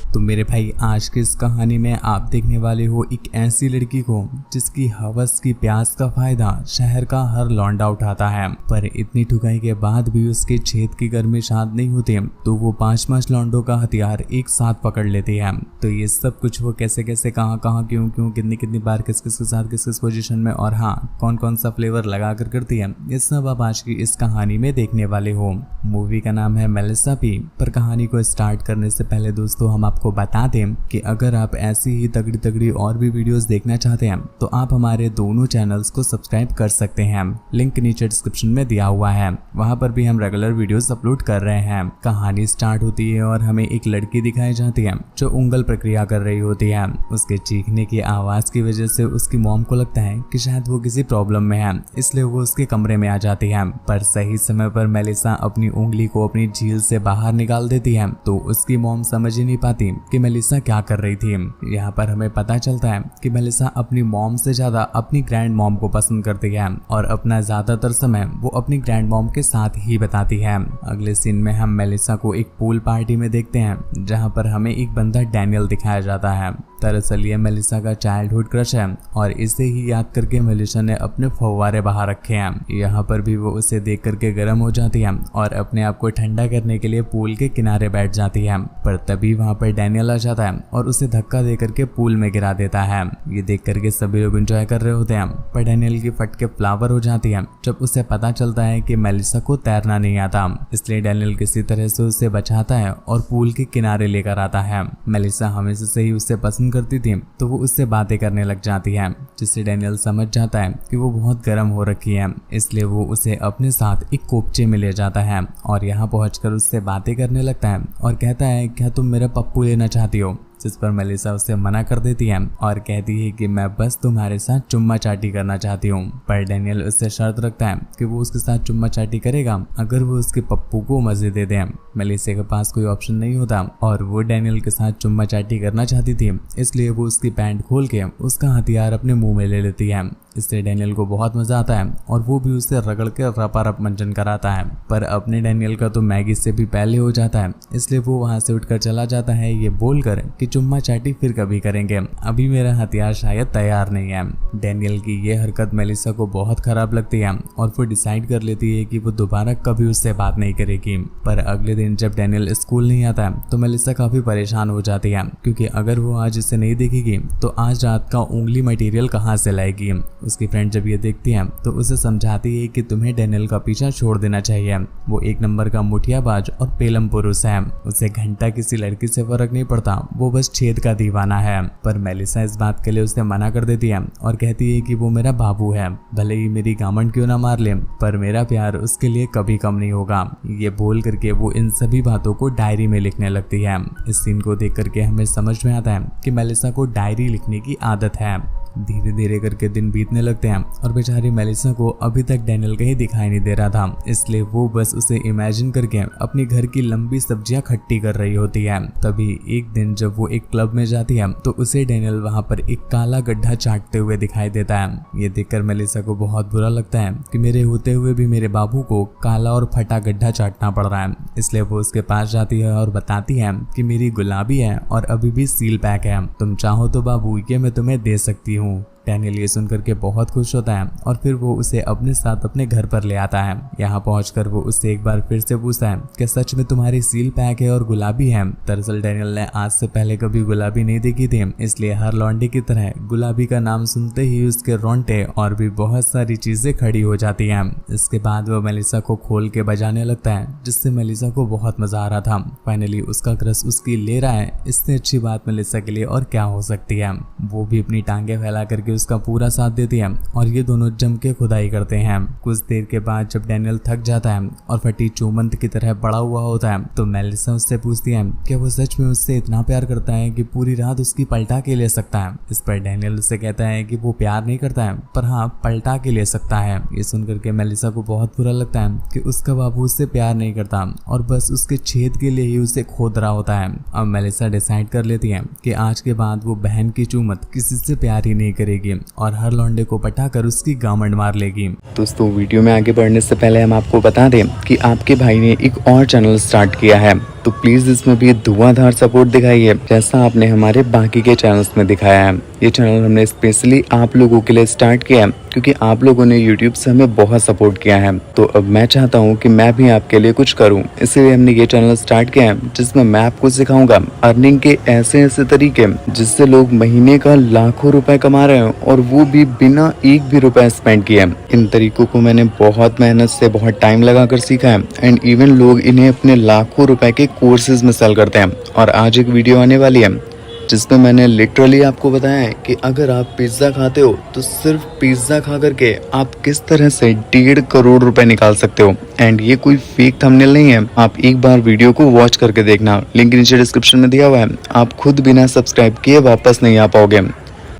तो मेरे भाई आज की इस कहानी में आप देखने वाले हो एक ऐसी लड़की को जिसकी हवस की प्यास का फायदा शहर का हर लौंडा उठाता है, पर इतनी ठुकाई के बाद भी उसके छेद की गर्मी शांत नहीं होती तो वो 5 लौंडों का हथियार एक साथ पकड़ लेती है। तो ये सब कुछ वो कैसे कैसे कहाँ कहाँ क्यों क्यों कितनी बार किस किस के साथ किस किस पोजीशन में और हाँ कौन कौन सा फ्लेवर लगा कर करती है, ये सब आप आज की इस कहानी में देखने वाले हो। मूवी का नाम है मेलिसा पी। पर कहानी को स्टार्ट करने से पहले दोस्तों हम आपको बता दें कि अगर आप ऐसी ही तगड़ी तगड़ी और भी वीडियोस देखना चाहते हैं तो आप हमारे दोनों चैनल्स को सब्सक्राइब कर सकते हैं। लिंक नीचे डिस्क्रिप्शन में दिया हुआ है, वहां पर भी हम रेगुलर वीडियोस अपलोड कर रहे हैं। कहानी स्टार्ट होती है और हमें एक लड़की दिखाई जाती है जो उंगल प्रक्रिया कर रही होती है। उसके चीखने की आवाज की वजह से उसकी मॉम को लगता है कि शायद वो किसी प्रॉब्लम में है, इसलिए वो उसके कमरे में आ जाती है। पर सही समय पर मेलिसा अपनी उंगली को अपनी झील से बाहर निकाल देती है तो उसकी मॉम समझ ही नहीं पाती कि मेलिसा क्या कर रही थी। यहाँ पर हमें पता चलता है कि मेलिसा अपनी मॉम से ज्यादा अपनी ग्रैंड मॉम को पसंद करती है और अपना ज्यादातर समय वो अपनी ग्रैंड मॉम के साथ ही बताती है। अगले सीन में हम मेलिसा को एक पूल पार्टी में देखते हैं जहाँ पर हमें एक बंदा डैनियल दिखाया जाता है। दरअसल ये मेलिसा का चाइल्डहुड क्रश है और इसे ही याद करके मेलिसा ने अपने फव्वारे बाहर रखे हैं। यहाँ पर भी वो उसे देख करके गर्म हो जाती है और अपने आप को ठंडा करने के लिए पूल के किनारे बैठ जाती है। पर तभी वहाँ पर डैनियल आ जाता है और उसे धक्का दे करके पूल में गिरा देता है। ये देख करके सभी लोग एंजॉय कर रहे होते हैं, पर डैनियल की फट के फ्लावर हो जाती है जब उसे पता चलता है कि मेलिसा को तैरना नहीं आता। इसलिए डैनियल किसी तरह से उसे बचाता है और पूल के किनारे लेकर आता है। मेलिसा हमेशा से ही उसे पसंद करती थी तो वो उससे बातें करने लग जाती है, जिससे डैनियल समझ जाता है कि वो बहुत गर्म हो रखी है। इसलिए वो उसे अपने साथ एक कोपचे में ले जाता है और यहाँ पहुंचकर उससे बातें करने लगता है और कहता है क्या तुम मेरा पप्पू लेना चाहती हो, जिस पर मेलिसा उसे मना कर देती है और कहती है कि मैं बस तुम्हारे साथ चुम्मा चाटी करना चाहती हूँ। पर डैनियल उससे शर्त रखता है कि वो उसके साथ चुम्मा चाटी करेगा अगर वो उसके पप्पू को मजे दे दे। मेलिसा के पास कोई ऑप्शन नहीं होता और वो डैनियल के साथ चुम्मा चाटी करना चाहती थी, इसलिए वो उसकी पैंट खोल के उसका हथियार अपने मुंह में ले लेती है। इससे डैनियल को बहुत मजा आता है और वो भी उससे रगड़ के रपारप मंजन कराता है। पर अपने डैनियल का तो मैगी से भी पहले हो जाता है, इसलिए वो वहां से उठकर चला जाता है ये बोलकर कि चुम्मा चाटी फिर कभी करेंगे, अभी मेरा हथियार शायद तैयार नहीं है। डैनियल की ये हरकत मेलिसा को बहुत खराब लगती है और वो डिसाइड कर लेती है कि वो दोबारा कभी उससे बात नहीं करेगी। पर अगले दिन जब डैनियल स्कूल नहीं आता तो मेलिसा काफी परेशान हो जाती है, क्योंकि अगर वो आज इसे नहीं देखेगी तो आज रात का उंगली मटेरियल कहाँ से लाएगी। उसकी फ्रेंड जब ये देखती है तो उसे समझाती है कि तुम्हें डैनियल का पीछा छोड़ देना चाहिए, वो एक नंबर का मुठियाबाज और पेलम पुरुष है, उसे घंटा किसी लड़की से फर्क नहीं पड़ता, वो बस छेद का दीवाना है। पर मेलिसा इस बात के लिए उसे मना कर देती है और कहती है कि वो मेरा बाबू है, भले ही मेरी गामंड क्यों ना मार ले पर मेरा प्यार उसके लिए कभी कम नहीं होगा। ये बोल करके वो इन सभी बातों को डायरी में लिखने लगती है। इस सीन को देख करके हमें समझ में आता है कि मेलिसा को डायरी लिखने की आदत है। धीरे धीरे करके दिन बीतने लगते हैं और बेचारी मेलिसा को अभी तक डैनियल कहीं दिखाई नहीं दे रहा था, इसलिए वो बस उसे इमेजिन करके अपनी घर की लंबी सब्जियां खट्टी कर रही होती है। तभी एक दिन जब वो एक क्लब में जाती है तो उसे डैनियल वहां पर एक काला गड्ढा चाटते हुए दिखाई देता है। ये देखकर मेलिसा को बहुत बुरा लगता है कि मेरे होते हुए भी मेरे बाबू को काला और फटा गड्ढा चाटना पड़ रहा है। इसलिए वो उसके पास जाती है और बताती है कि मेरी गुलाबी है और अभी भी सील पैक है, तुम चाहो तो बाबू ये मैं तुम्हें दे सकती हूँ। डैनियल ये सुनकर के बहुत खुश होता है और फिर वो उसे अपने साथ अपने घर पर ले आता है। यहाँ पहुंचकर वो उससे एक बार फिर से पूछता है कि सच में तुम्हारी सील पैक है और गुलाबी है। दरअसल डैनियल ने आज से पहले कभी गुलाबी नहीं देखी थी, इसलिए हर लौंडे की तरह गुलाबी का नाम सुनते ही उसके रोंगटे और भी बहुत सारी चीजें खड़ी हो जाती हैं। इसके बाद वो मेलिसा को खोल के बजाने लगता है, जिससे मेलिसा को बहुत मजा आ रहा था। फाइनली उसका क्रश उसकी ले रहा है, इससे अच्छी बात मेलिसा के लिए और क्या हो सकती है। वो भी अपनी टांगे फैला करके उसका पूरा साथ देती है और ये दोनों जम के खुदाई करते हैं। कुछ देर के बाद जब डैनियल थक जाता है और फटी चूमंत की तरह पड़ा हुआ होता है तो मेलिसा उससे पूछती है कि वो सच में उससे इतना प्यार करता है कि पूरी रात उसकी पलटा के ले सकता है। इस पर डैनियल उससे कहता है कि वो प्यार नहीं करता है पर हाँ पलटा के ले सकता है। ये सुनकर के मेलिसा को बहुत बुरा लगता है कि उसका बाबू उससे प्यार नहीं करता और बस उसके छेद के लिए ही उसे खोद रहा होता है। अब मेलिसा डिसाइड कर लेती है कि आज के बाद वो बहन की चूमत किसी से प्यार ही नहीं करेगी और हर लौंडे को पटाकर उसकी गामंड मार लेगी। दोस्तों वीडियो में आगे बढ़ने से पहले हम आपको बता दें कि आपके भाई ने एक और चैनल स्टार्ट किया है, तो प्लीज इसमें भी धुआंधार सपोर्ट दिखाइए जैसा आपने हमारे बाकी के चैनल्स में दिखाया है। ये चैनल हमने स्पेशली आप लोगों के लिए स्टार्ट किया है क्योंकि आप लोगों ने यूट्यूब से हमें बहुत सपोर्ट किया है। तो अब मैं चाहता हूँ कि मैं भी आपके लिए कुछ करूँ, इसलिए हमने ये चैनल स्टार्ट किया है जिसमें मैं आपको सिखाऊंगा अर्निंग के ऐसे ऐसे तरीके जिससे लोग महीने का लाखों रुपए कमा रहे हैं और वो भी बिना एक भी रुपए स्पेंड किए। इन तरीकों को मैंने बहुत मेहनत से बहुत टाइम लगाकर सीखा है एंड इवन लोग इन्हें अपने लाखों रुपए के कोर्सेज में सेल करते हैं। और आज एक वीडियो आने वाली है जिसमें मैंने लिटरली आपको बताया है कि अगर आप पिज्जा खाते हो तो सिर्फ पिज्जा खा करके आप किस तरह से 1.5 करोड़ रुपए निकाल सकते हो। एंड ये कोई फेक थंबनेल नहीं है, आप एक बार वीडियो को वॉच करके देखना, लिंक नीचे डिस्क्रिप्शन में दिया हुआ है। आप खुद बिना सब्सक्राइब किए वापस नहीं आ पाओगे।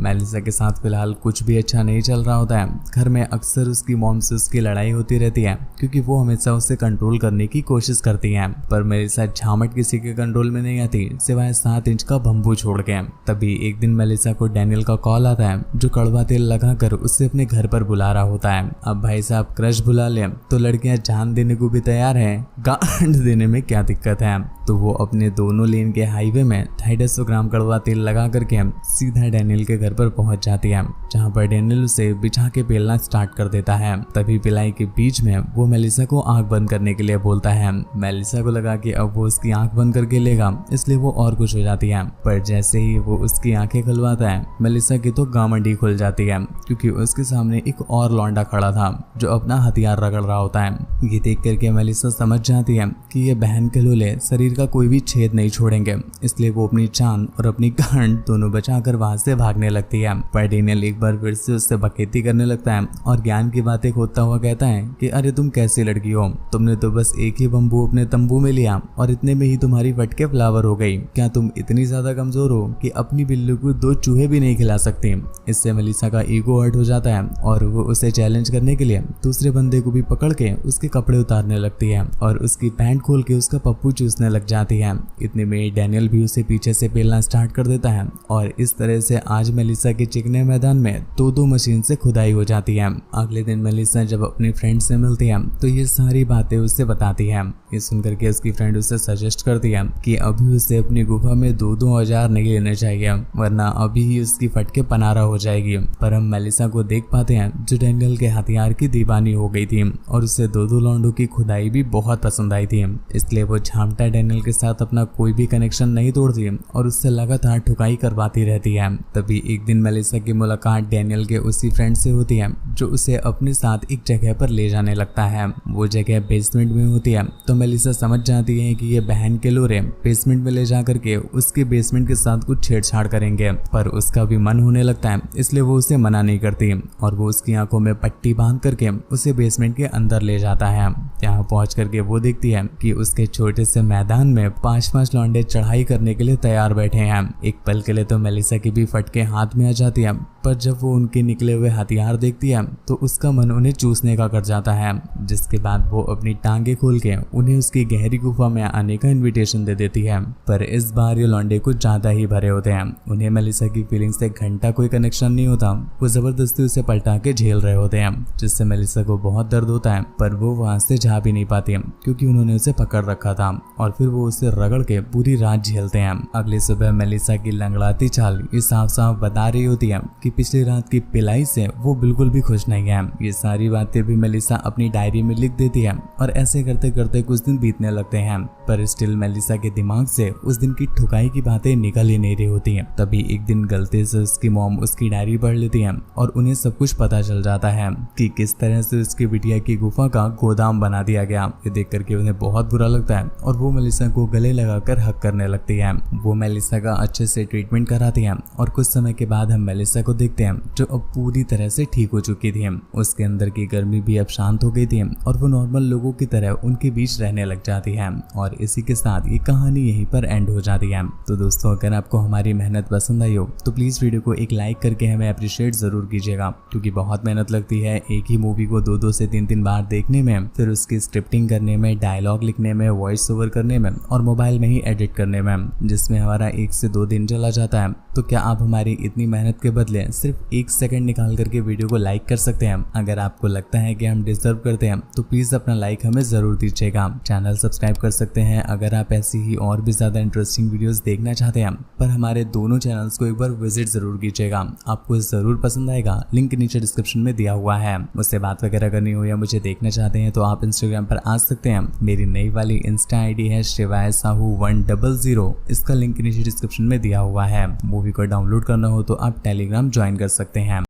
मेलिसा के साथ फिलहाल कुछ भी अच्छा नहीं चल रहा होता है। घर में अक्सर उसकी मॉम से उसकी लड़ाई होती रहती है क्योंकि वो हमेशा उसे कंट्रोल करने की कोशिश करती है, पर मेलिसा झामट किसी के कंट्रोल में नहीं आती सिवाय 7 इंच का बम्बू छोड़ के। तभी एक दिन मेलिसा को डैनियल का कॉल आता है जो कड़वा तेल लगाकर उससे अपने घर पर बुला रहा होता है। अब भाई साहब क्रश बुला ले तो लड़कियां जान देने को भी तैयार है, गांड देने में क्या दिक्कत है। तो वो अपने दोनों लेन के हाईवे में 250 ग्राम कड़वा तेल लगा करके सीधा डैनियल के घर पर पहुंच जाती है, जहां पर डैनियल उसे बिछा के पेलना स्टार्ट कर देता है। तभी पिलाई के बीच में वो मेलिसा को आंख बंद करने के लिए बोलता है। मेलिसा को लगा कि अब वो उसकी आंख बंद करके लेगा, इसलिए वो और खुश हो जाती है। पर जैसे ही वो उसकी आंखें खुलवाता है मेलिसा की तो गामंडी खुल जाती है क्योंकि उसके सामने एक और लौंडा खड़ा था जो अपना हथियार रगड़ रहा होता है। ये देख करके मेलिसा समझ जाती है कि ये बहन के लोले शरीर का कोई भी छेद नहीं छोड़ेंगे, इसलिए वो अपनी जान और अपनी गांड दोनों बचाकर वहां से भागने लगती है। पर डैनियल एक बार फिर से उससे बखेती करने लगता है और ज्ञान की बातें खोदता हुआ कहता है कि अरे तुम कैसी लड़की हो, तुमने तो बस एक ही बम्बू अपने तंबू में लिया और इतने में ही तुम्हारी फटके फ्लावर हो गई। क्या तुम इतनी ज्यादा कमजोर हो कि अपनी बिल्ली को 2 चूहे भी नहीं खिला सकती। इससे मेलिसा का ईगो हर्ट हो जाता है और वो उसे चैलेंज करने के लिए दूसरे बंदे को भी पकड़ के उसके कपड़े उतारने लगती है और उसकी पैंट खोल के उसका पप्पू चूसने लग जाती है। इतने में डैनियल भी उसे पीछे से पेलना स्टार्ट कर देता है और इस तरह से आज मेलिसा के चिकने मैदान में 2 मशीन से खुदाई हो जाती है। अगले दिन मेलिसा जब अपनी फ्रेंड से मिलती है तो ये सारी बातें उससे बताती है। ये सुनकर के उसकी फ्रेंड उसे सजेस्ट करती है कि अभी उसे अपनी गुफा में 2-2 औजार नहीं लेने चाहिए वरना अभी ही उसकी फटके पनारा हो जाएगी। पर हम मेलिसा को देख पाते हैं जो डैनियल के हथियार की दीवानी हो गई थी और उसे 2-2 लौंडों की खुदाई भी बहुत पसंद आई थी, इसलिए वो झामटा डैनियल के साथ अपना कोई भी कनेक्शन नहीं तोड़ती और उससे लगातार ठुकाई करवाती रहती है। तभी एक दिन मेलिसा की मुलाकात डैनियल के उसी फ्रेंड से होती है जो उसे अपने साथ एक जगह पर ले जाने लगता है। वो जगह बेसमेंट में होती है तो मेलिसा समझ जाती है कि ये बहन के लोरे बेसमेंट में ले जाकर के उसके बेसमेंट के साथ कुछ छेड़छाड़ करेंगे, पर उसका भी मन होने लगता है इसलिए वो उसे मना नहीं करती और वो उसकी आंखों में पट्टी बांध करके उसे बेसमेंट के अंदर ले जाता है। यहाँ पहुंच करके वो देखती है कि उसके छोटे से मैदान में 5-5 लौंडे चढ़ाई करने के लिए तैयार बैठे हैं। एक पल के लिए तो मेलिसा की भी फटके हाथ में आ जाती है, पर जब वो उनके निकले हुए हथियार देखती है तो उसका मन उन्हें चूसने का कर जाता है, जिसके बाद वो अपनी टांगे खोल के उन्हें उसकी गहरी गुफा में आने का इनविटेशन दे देती है। पर इस बार ये लौंडे कुछ ज्यादा ही भरे होते हैं, उन्हें मेलिसा की फीलिंग से घंटा कोई कनेक्शन नहीं होता। वो जबरदस्ती उसे पलटा के झेल रहे होते हैं जिससे मेलिसा को बहुत दर्द होता है, पर वो वहां से जा भी नहीं पाती क्योंकि उन्होंने उसे पकड़ रखा था और फिर वो उसे रगड़ के पूरी रात झेलते हैं। अगली सुबह मेलिसा की लंगड़ाती चाल ये साफ साफ बता रही होती है कि पिछली रात की पिलाई से वो बिल्कुल भी खुश नहीं है। ये सारी बातें भी मेलिसा अपनी डायरी में लिख देती है और ऐसे करते करते कुछ दिन बीतने लगते हैं, पर स्टिल मेलिसा के दिमाग से उस दिन की ठुकाई की बातें निकल ही नहीं रही होती हैं। तभी एक दिन गलती से उसकी मॉम उसकी डायरी पढ़ लेती है और उन्हें सब कुछ पता चल जाता है कि किस तरह से उसकी बिटिया की गुफा का गोदाम बना दिया गया। ये देख करके उन्हें बहुत बुरा लगता है और वो मेलिसा को गले लगाकर हक करने लगती है। वो मेलिसा का अच्छे से ट्रीटमेंट कराती है और कुछ समय के बाद हम मेलिसा को देखते हैं जो अब पूरी तरह से ठीक हो चुकी थी। उसके अंदर की गर्मी भी अब शांत हो गई थी और वो नॉर्मल लोगों की तरह उनके बीच रहने लग जाती है और इसी के साथ ये कहानी यहीं पर एंड हो जाती है। तो दोस्तों, अगर आपको हमारी मेहनत पसंद आई हो तो प्लीज वीडियो को एक लाइक करके हमें अप्रिशिएट जरूर कीजिएगा, क्योंकि बहुत मेहनत लगती है एक ही मूवी को 2-2 से 3-3 बार देखने में, फिर उसकी स्क्रिप्टिंग करने में, डायलॉग लिखने में, वॉइस ओवर करने में और मोबाइल में ही एडिट करने में, जिसमें हमारा 1 से 2 दिन चला जाता है। तो क्या आप हमारी इतनी मेहनत के बदले सिर्फ 1 सेकंड निकाल करके वीडियो को लाइक कर सकते हैं? अगर आपको लगता है कि हम डिजर्व करते हैं तो प्लीज अपना लाइक हमें जरूर दीजिएगा। चैनल सब्सक्राइब कर सकते हैं अगर आप ऐसी ही और भी ज्यादा इंटरेस्टिंग वीडियोस देखना चाहते हैं। पर हमारे दोनों चैनल्स को एक बार विजिट जरूर कीजिएगा, आपको जरूर पसंद आएगा। लिंक नीचे डिस्क्रिप्शन में दिया हुआ है। मुझसे बात वगैरह करनी हो या मुझे देखना चाहते हैं तो आप इंस्टाग्राम पर आ सकते हैं। मेरी नई वाली इंस्टा आईडी है शिवाय साहू 100। इसका लिंक नीचे डिस्क्रिप्शन में दिया हुआ है। मूवी को डाउनलोड करना हो तो आप टेलीग्राम ज्वाइन कर सकते हैं।